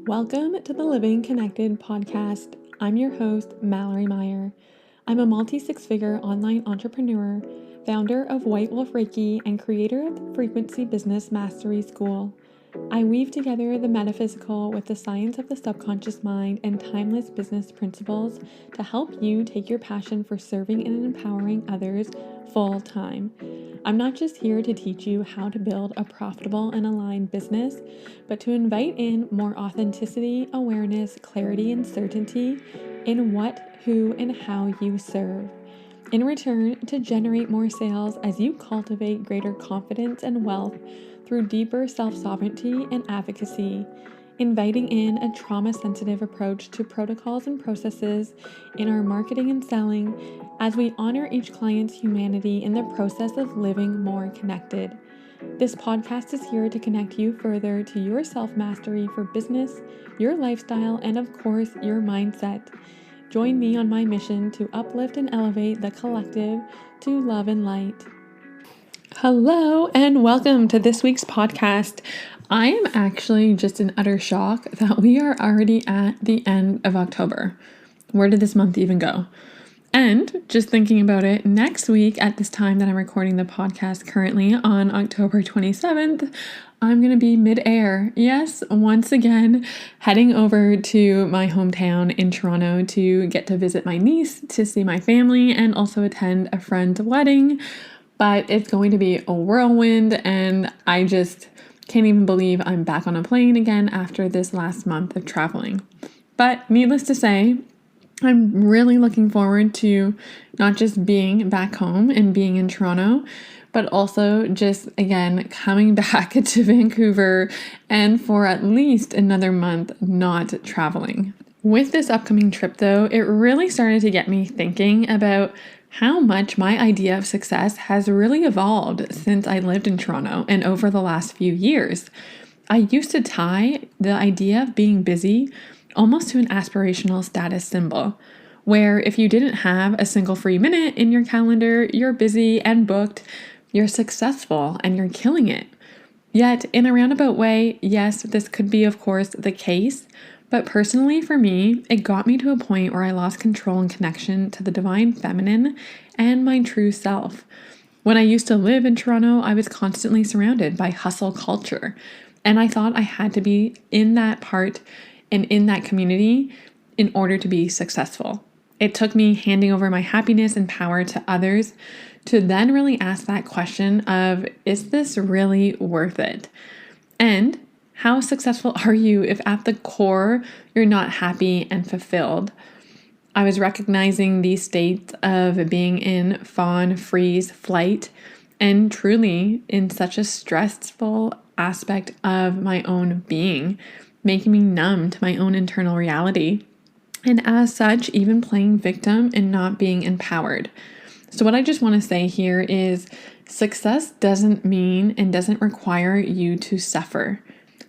Welcome to the Living Connected podcast. I'm your host, Mallory Meyer. I'm a multi-six-figure online entrepreneur, founder of White Wolf Reiki, and creator of the Frequency Business Mastery School. I weave together the metaphysical with the science of the subconscious mind and timeless business principles to help you take your passion for serving and empowering others full time. I'm not just here to teach you how to build a profitable and aligned business, but to invite in more authenticity, awareness, clarity, and certainty in what, who, and how you serve. In return, to generate more sales as you cultivate greater confidence and wealth through deeper self-sovereignty and advocacy, inviting in a trauma-sensitive approach to protocols and processes in our marketing and selling as we honor each client's humanity in the process of living more connected. This podcast is here to connect you further to your self-mastery for business, your lifestyle, and of course, your mindset. Join me on my mission to uplift and elevate the collective to love and light. Hello, and welcome to this week's podcast. I am actually just in utter shock that we are already at the end of October. Where did this month even go? And just thinking about it, next week at this time that I'm recording the podcast currently on October 27th, I'm going to be mid-air. Yes, once again, heading over to my hometown in Toronto to get to visit my niece, to see my family, and also attend a friend's wedding. But it's going to be a whirlwind, and I just can't even believe I'm back on a plane again after this last month of traveling. But needless to say, I'm really looking forward to not just being back home and being in Toronto, but also just, again, coming back to Vancouver and for at least another month not traveling. With this upcoming trip, though, it really started to get me thinking about how much my idea of success has really evolved since I lived in Toronto and over the last few years. I used to tie the idea of being busy almost to an aspirational status symbol, where if you didn't have a single free minute in your calendar, you're busy and booked, you're successful, and you're killing it. Yet, in a roundabout way, yes, this could be, of course, the case, but personally for me, it got me to a point where I lost control and connection to the divine feminine and my true self. When I used to live in Toronto, I was constantly surrounded by hustle culture, and I thought I had to be in that part and in that community in order to be successful. It took me handing over my happiness and power to others to then really ask that question of, is this really worth it? And how successful are you if at the core you're not happy and fulfilled? I was recognizing these states of being in fawn, freeze, flight, and truly in such a stressful aspect of my own being, making me numb to my own internal reality. And as such, even playing victim and not being empowered. So what I just want to say here is success doesn't mean and doesn't require you to suffer.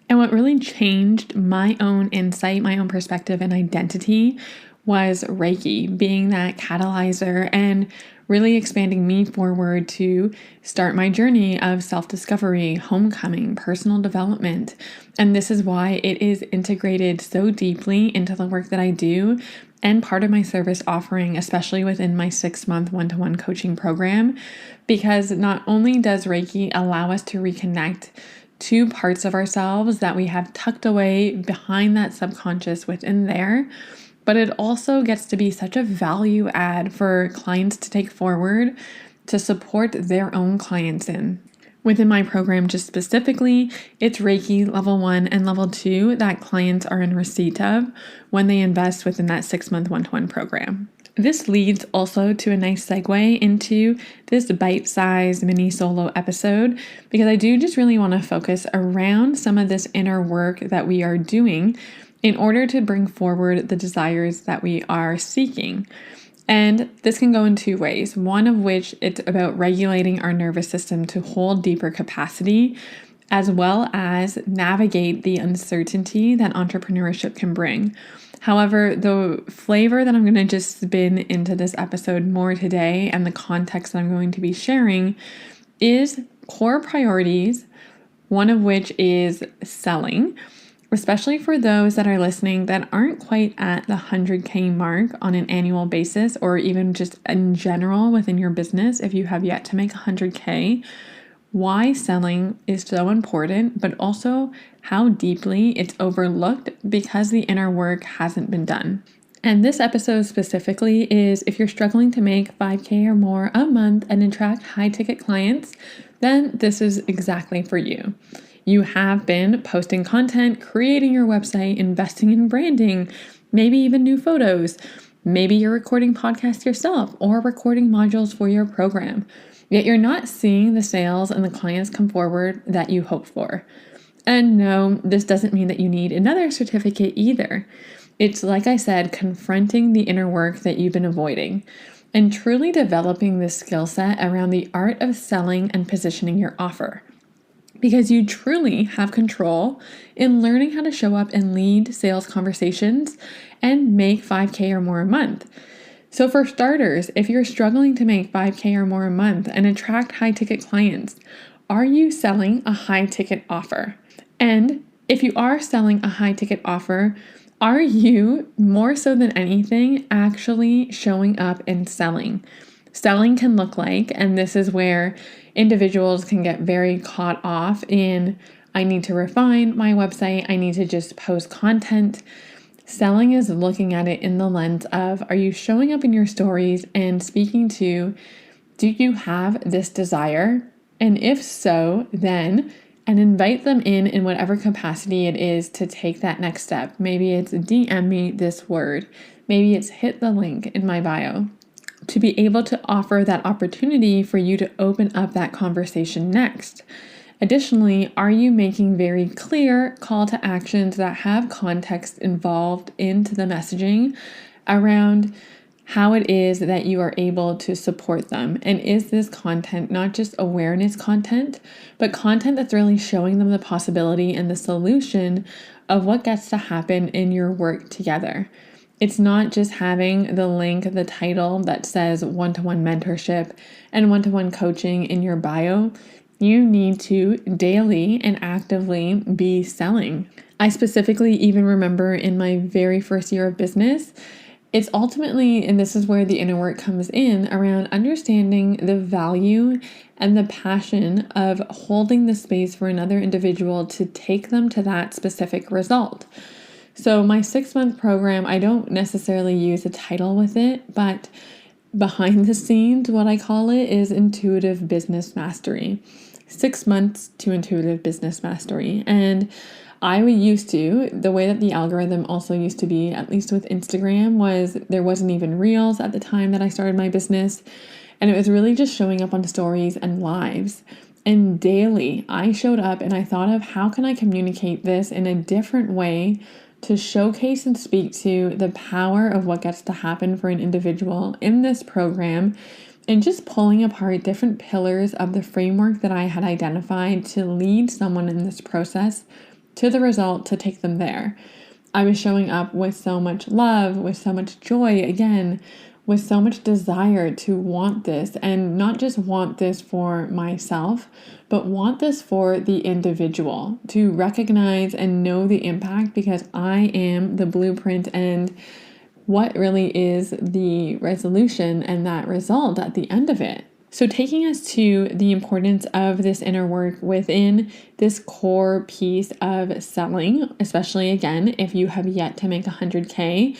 And what really changed my own insight, my own perspective and identity was Reiki being that catalyzer and really expanding me forward to start my journey of self-discovery, homecoming, personal development. And this is why it is integrated so deeply into the work that I do and part of my service offering, especially within my 6-month one-to-one coaching program, because not only does Reiki allow us to reconnect to parts of ourselves that we have tucked away behind that subconscious within there, but it also gets to be such a value add for clients to take forward to support their own clients in. Within my program, just specifically, it's Reiki level 1 and level 2 that clients are in receipt of when they invest within that 6-month one-to-one program. This leads also to a nice segue into this bite-sized mini solo episode, because I do just really want to focus around some of this inner work that we are doing in order to bring forward the desires that we are seeking. And this can go in two ways, one of which it's about regulating our nervous system to hold deeper capacity, as well as navigate the uncertainty that entrepreneurship can bring. However, the flavor that I'm going to just spin into this episode more today and the context that I'm going to be sharing is core priorities, one of which is selling, especially for those that are listening that aren't quite at the 100K mark on an annual basis, or even just in general within your business, if you have yet to make 100K, why selling is so important, but also how deeply it's overlooked because the inner work hasn't been done. And this episode specifically is if you're struggling to make 5K or more a month and attract high ticket clients, then this is exactly for you. You have been posting content, creating your website, investing in branding, maybe even new photos. Maybe you're recording podcasts yourself or recording modules for your program. Yet you're not seeing the sales and the clients come forward that you hope for. And no, this doesn't mean that you need another certificate either. It's, like I said, confronting the inner work that you've been avoiding and truly developing this skill set around the art of selling and positioning your offer. Because you truly have control in learning how to show up and lead sales conversations and make 5K or more a month. So for starters, if you're struggling to make 5K or more a month and attract high ticket clients, are you selling a high ticket offer? And if you are selling a high ticket offer, are you, more so than anything, actually showing up and selling? Selling can look like, and this is where individuals can get very caught off in, I need to refine my website, I need to just post content. Selling is looking at it in the lens of, are you showing up in your stories and speaking to, do you have this desire? And if so, then, and invite them in whatever capacity it is to take that next step. Maybe it's DM me this word. Maybe it's hit the link in my bio. To be able to offer that opportunity for you to open up that conversation next. Additionally, are you making very clear call to actions that have context involved into the messaging around how it is that you are able to support them? And is this content not just awareness content, but content that's really showing them the possibility and the solution of what gets to happen in your work together? It's not just having the link, the title that says one-to-one mentorship and one-to-one coaching in your bio. You need to daily and actively be selling. I specifically even remember in my very first year of business, it's ultimately, and this is where the inner work comes in, around understanding the value and the passion of holding the space for another individual to take them to that specific result. So my 6-month program, I don't necessarily use a title with it, but behind the scenes, what I call it is Intuitive Business Mastery. 6 months to Intuitive Business Mastery. And the way that the algorithm also used to be, at least with Instagram, was there wasn't even Reels at the time that I started my business. And it was really just showing up on stories and lives. And daily, I showed up and I thought of, how can I communicate this in a different way to showcase and speak to the power of what gets to happen for an individual in this program, and just pulling apart different pillars of the framework that I had identified to lead someone in this process to the result, to take them there. I was showing up with so much love, with so much joy, again, with so much desire to want this, and not just want this for myself, but want this for the individual, to recognize and know the impact, because I am the blueprint and what really is the resolution and that result at the end of it. So taking us to the importance of this inner work within this core piece of selling, especially again, if you have yet to make 100K,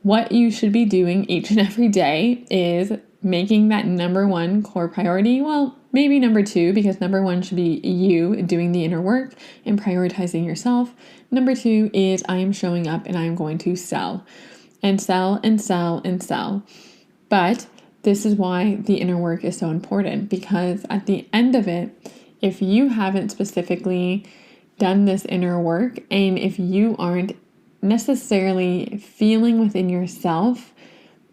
what you should be doing each and every day is making that number one core priority. Well, maybe number two, because number one should be you doing the inner work and prioritizing yourself. Number two is I am showing up and I am going to sell and sell and sell and sell. But this is why the inner work is so important, because at the end of it, if you haven't specifically done this inner work, and if you aren't necessarily feeling within yourself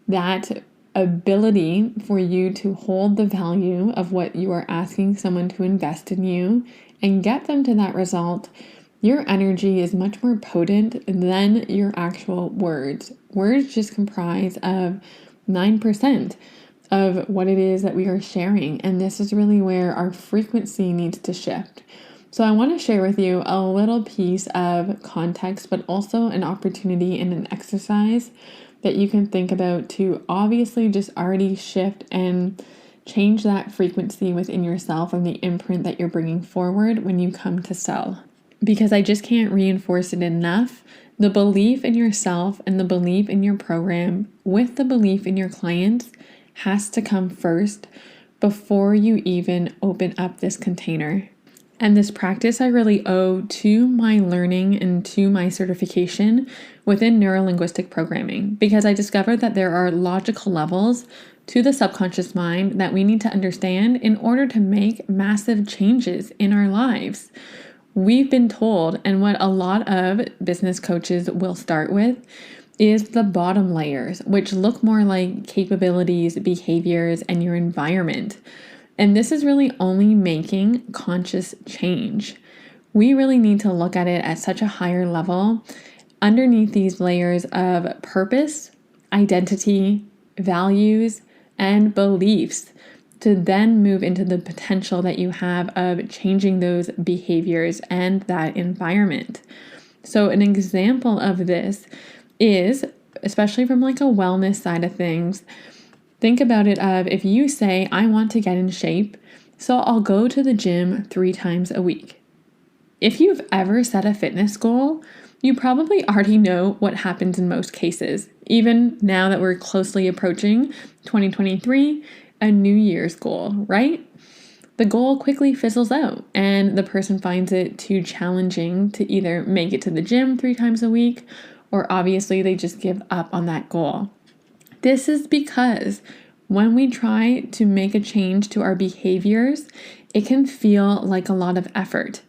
that ability for you to hold the value of what you are asking someone to invest in you and get them to that result, your energy is much more potent than your actual words. Words just comprise of 9% of what it is that we are sharing. And this is really where our frequency needs to shift. So I want to share with you a little piece of context, but also an opportunity and an exercise that you can think about to obviously just already shift and change that frequency within yourself and the imprint that you're bringing forward when you come to sell. Because I just can't reinforce it enough. The belief in yourself and the belief in your program with the belief in your clients has to come first before you even open up this container. And this practice I really owe to my learning and to my certification within neurolinguistic programming, because I discovered that there are logical levels to the subconscious mind that we need to understand in order to make massive changes in our lives. We've been told, and what a lot of business coaches will start with, is the bottom layers, which look more like capabilities, behaviors, and your environment. And this is really only making conscious change. We really need to look at it at such a higher level underneath these layers of purpose, identity, values, and beliefs to then move into the potential that you have of changing those behaviors and that environment. So an example of this is, especially from like a wellness side of things, think about it of if you say, I want to get in shape, so I'll go to the gym 3 times a week. If you've ever set a fitness goal, you probably already know what happens in most cases. Even now that we're closely approaching 2023, a New Year's goal, right? The goal quickly fizzles out and the person finds it too challenging to either make it to the gym 3 times a week, or obviously they just give up on that goal. This is because when we try to make a change to our behaviors, it can feel like a lot of effort.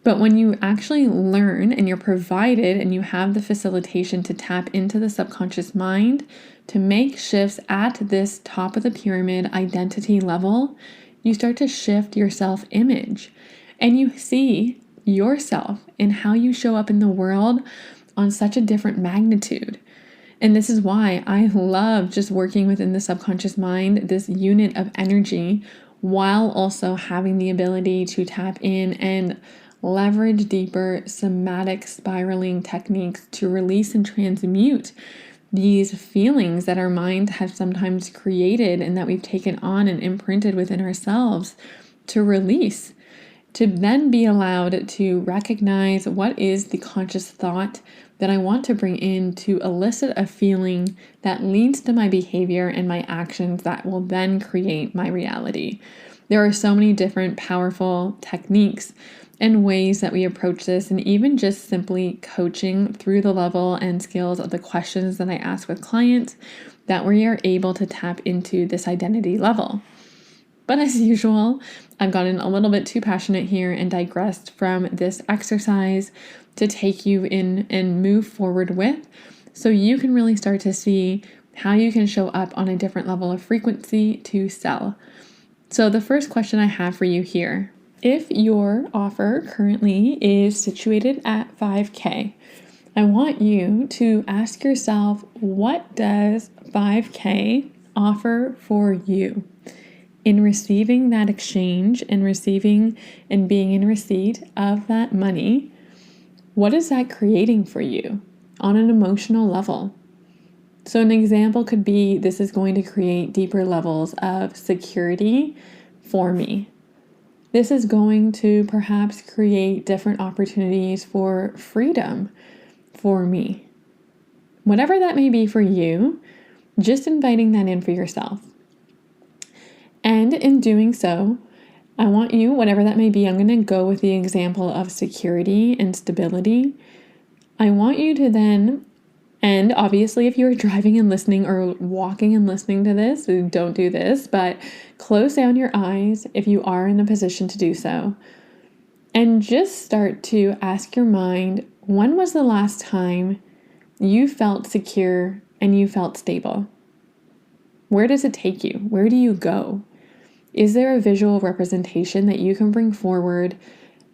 But when you actually learn and you're provided and you have the facilitation to tap into the subconscious mind to make shifts at this top of the pyramid identity level, you start to shift your self-image and you see yourself and how you show up in the world on such a different magnitude. And this is why I love just working within the subconscious mind, this unit of energy, while also having the ability to tap in and leverage deeper somatic spiraling techniques to release and transmute these feelings that our mind has sometimes created and that we've taken on and imprinted within ourselves to release, to then be allowed to recognize what is the conscious thought that I want to bring in to elicit a feeling that leads to my behavior and my actions that will then create my reality. There are so many different powerful techniques and ways that we approach this, and even just simply coaching through the level and skills of the questions that I ask with clients, that we are able to tap into this identity level. But as usual, I've gotten a little bit too passionate here and digressed from this exercise to take you in and move forward with, so you can really start to see how you can show up on a different level of frequency to sell. So the first question I have for you here, if your offer currently is situated at 5K, I want you to ask yourself, what does 5K offer for you? In receiving that exchange and receiving and being in receipt of that money, what is that creating for you on an emotional level? So an example could be, this is going to create deeper levels of security for me. This is going to perhaps create different opportunities for freedom for me. Whatever that may be for you, just inviting that in for yourself. And in doing so, I want you, whatever that may be, I'm going to go with the example of security and stability. I want you to then, and obviously if you're driving and listening or walking and listening to this, don't do this, but close down your eyes if you are in a position to do so. And just start to ask your mind, when was the last time you felt secure and you felt stable? Where does it take you? Where do you go? Is there a visual representation that you can bring forward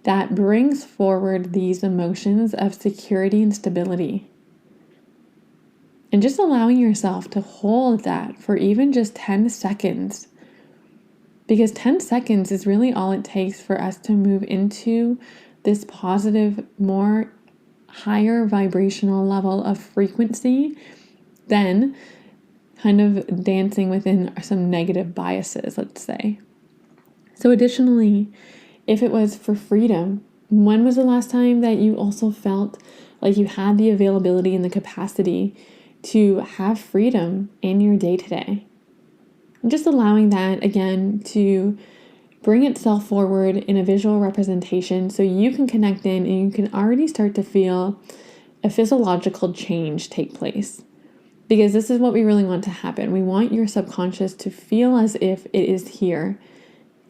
that brings forward these emotions of security and stability? And just allowing yourself to hold that for even just 10 seconds. because 10 seconds is really all it takes for us to move into this positive, more higher vibrational level of frequency than kind of dancing within some negative biases, let's say. So additionally, if it was for freedom, when was the last time that you also felt like you had the availability and the capacity to have freedom in your day-to-day? Just allowing that, again, to bring itself forward in a visual representation so you can connect in and you can already start to feel a physiological change take place. Because this is what we really want to happen. We want your subconscious to feel as if it is here,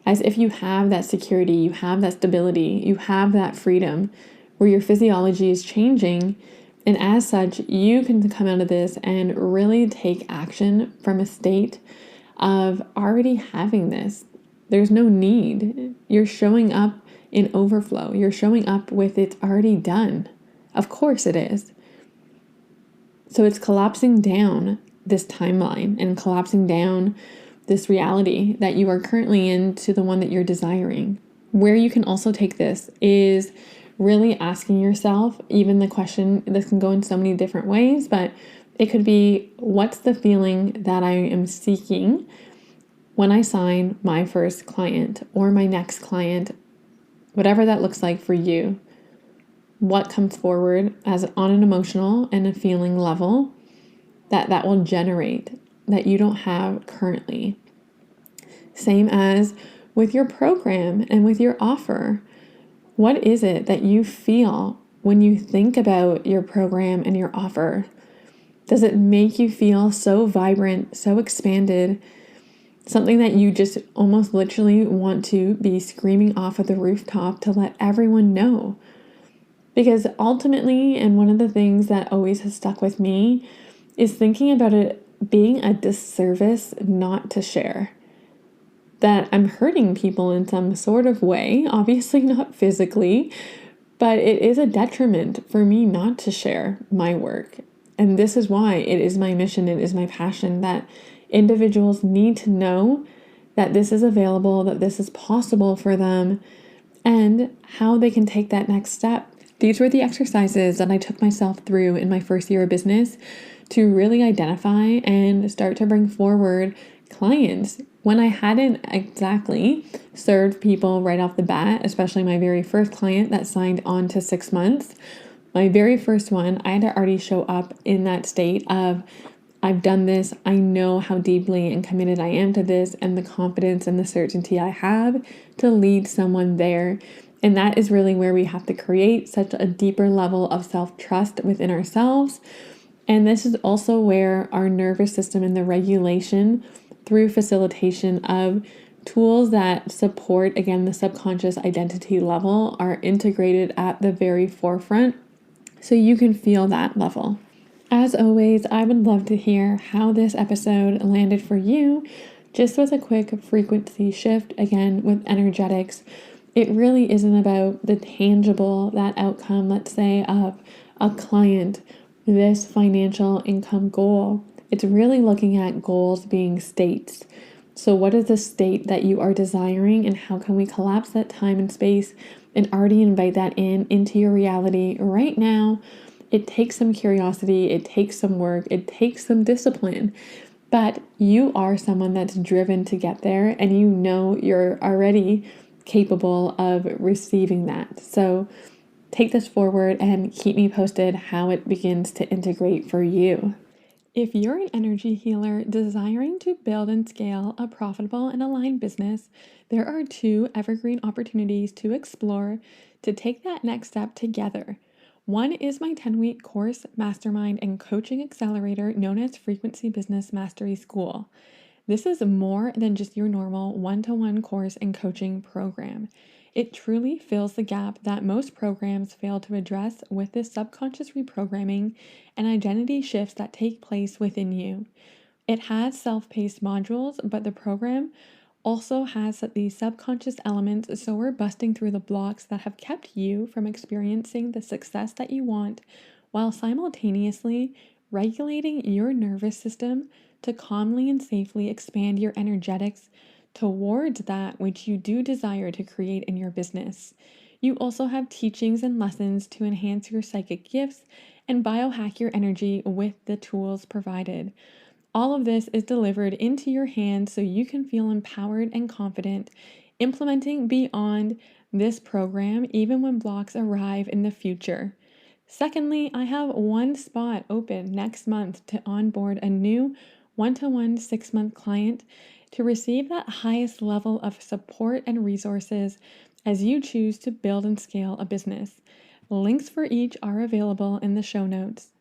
as if you have that security, you have that stability, you have that freedom, where your physiology is changing. And as such, you can come out of this and really take action from a state of already having this. There's no need. You're showing up in overflow. You're showing up with it's already done. Of course it is. So it's collapsing down this timeline and collapsing down this reality that you are currently in to the one that you're desiring. Where you can also take this is really asking yourself, even the question, this can go in so many different ways, but it could be, what's the feeling that I am seeking when I sign my first client or my next client, whatever that looks like for you? What comes forward as on an emotional and a feeling level that will generate that you don't have currently? Same as with your program and with your offer. What is it that you feel when you think about your program and your offer? Does it make you feel so vibrant, so expanded, something that you just almost literally want to be screaming off of the rooftop to let everyone know? Because ultimately, and one of the things that always has stuck with me is thinking about it being a disservice not to share. That I'm hurting people in some sort of way, obviously not physically, but it is a detriment for me not to share my work. And this is why it is my mission, it is my passion, that individuals need to know that this is available, that this is possible for them, and how they can take that next step. These were the exercises that I took myself through in my first year of business to really identify and start to bring forward clients when I hadn't exactly served people right off the bat, especially my very first client that signed on to 6 months. My very first one, I had to already show up in that state of, I've done this, I know how deeply and committed I am to this, and the confidence and the certainty I have to lead someone there. And that is really where we have to create such a deeper level of self-trust within ourselves. And this is also where our nervous system and the regulation through facilitation of tools that support, again, the subconscious identity level are integrated at the very forefront so you can feel that level. As always, I would love to hear how this episode landed for you, just with a quick frequency shift, again, with energetics. It really isn't about the tangible, that outcome, let's say, of a client, this financial income goal. It's really looking at goals being states. So what is the state that you are desiring, and how can we collapse that time and space and already invite that into your reality right now? It takes some curiosity, it takes some work, it takes some discipline, but you are someone that's driven to get there, and you know you're already capable of receiving that. So take this forward and keep me posted how it begins to integrate for you. If you're an energy healer desiring to build and scale a profitable and aligned business, there are 2 evergreen opportunities to explore to take that next step together. One is my 10-week course, mastermind, and coaching accelerator known as Frequency Business Mastery School. This is more than just your normal one-to-one course and coaching program. It truly fills the gap that most programs fail to address with this subconscious reprogramming and identity shifts that take place within you. It has self-paced modules, but the program also has these subconscious elements, so we're busting through the blocks that have kept you from experiencing the success that you want, while simultaneously regulating your nervous system to calmly and safely expand your energetics towards that which you do desire to create in your business. You also have teachings and lessons to enhance your psychic gifts and biohack your energy with the tools provided. All of this is delivered into your hands so you can feel empowered and confident implementing beyond this program, even when blocks arrive in the future. Secondly, I have one spot open next month to onboard a new one-to-one 6-month client to receive that highest level of support and resources as you choose to build and scale a business. Links for each are available in the show notes.